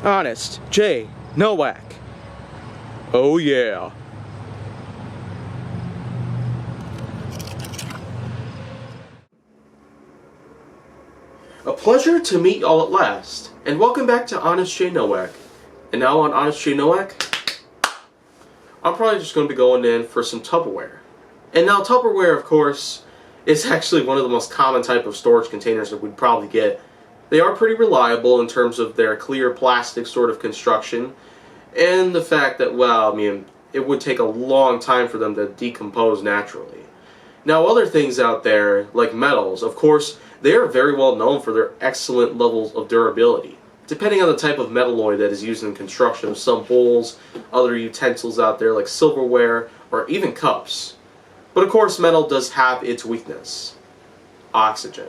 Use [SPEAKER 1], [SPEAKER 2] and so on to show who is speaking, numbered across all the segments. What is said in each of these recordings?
[SPEAKER 1] Honest J. Nowak. Oh yeah. A pleasure to meet y'all at last, and welcome back to Honest J. Nowak. And now on Honest J. Nowak, I'm probably just going to be going in for some Tupperware. And now Tupperware, of course, is actually one of the most common type of storage containers that we'd probably get. They are pretty reliable in terms of their clear plastic sort of construction, and the fact that, well, I mean, it would take a long time for them to decompose naturally. Now, other things out there, like metals, of course, they are very well known for their excellent levels of durability. Depending on the type of metalloy that is used in construction of some bowls, other utensils out there like silverware, or even cups. But of course, metal does have its weakness: oxygen.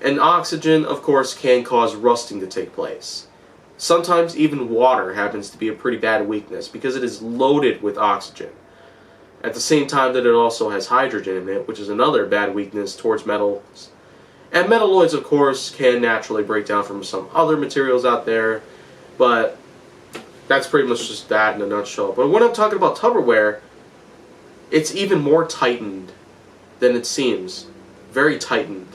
[SPEAKER 1] And oxygen, of course, can cause rusting to take place. Sometimes even water happens to be a pretty bad weakness because it is loaded with oxygen. At the same time that it also has hydrogen in it, which is another bad weakness towards metals. And metalloids, of course, can naturally break down from some other materials out there, but that's pretty much just that in a nutshell. But when I'm talking about Tupperware, it's even more tightened than it seems. Very tightened.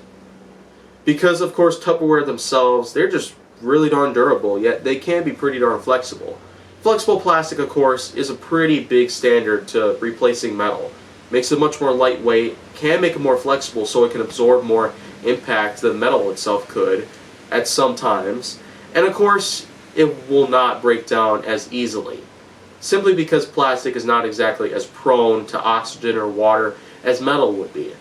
[SPEAKER 1] Because, of course, Tupperware themselves, they're just really darn durable, yet they can be pretty darn flexible. Flexible plastic, of course, is a pretty big standard to replacing metal. Makes it much more lightweight, can make it more flexible so it can absorb more impact than metal itself could at some times. And, of course, it will not break down as easily, simply because plastic is not exactly as prone to oxygen or water as metal would be.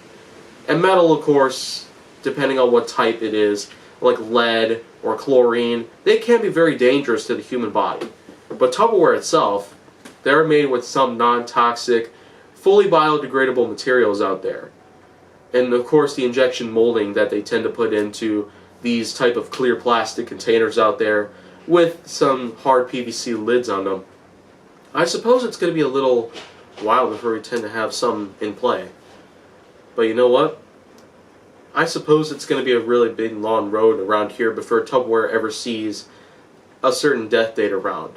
[SPEAKER 1] And metal, of course, depending on what type it is, like lead or chlorine, they can be very dangerous to the human body. But Tupperware itself, they're made with some non-toxic, fully biodegradable materials out there. And of course the injection molding that they tend to put into these type of clear plastic containers out there with some hard PVC lids on them. I suppose it's going to be a little while before we tend to have some in play. But you know what? I suppose it's going to be a really big long road around here before Tupperware ever sees a certain death date around.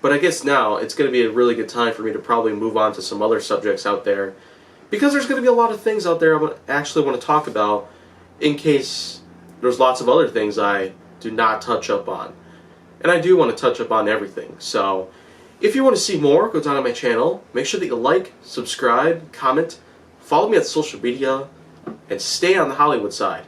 [SPEAKER 1] But I guess now it's going to be a really good time for me to probably move on to some other subjects out there, because there's going to be a lot of things out there I actually want to talk about, in case there's lots of other things I do not touch up on. And I do want to touch up on everything. So if you want to see more, go down to my channel. Make sure that you like, subscribe, comment, follow me on social media, and stay on the Hollywood side.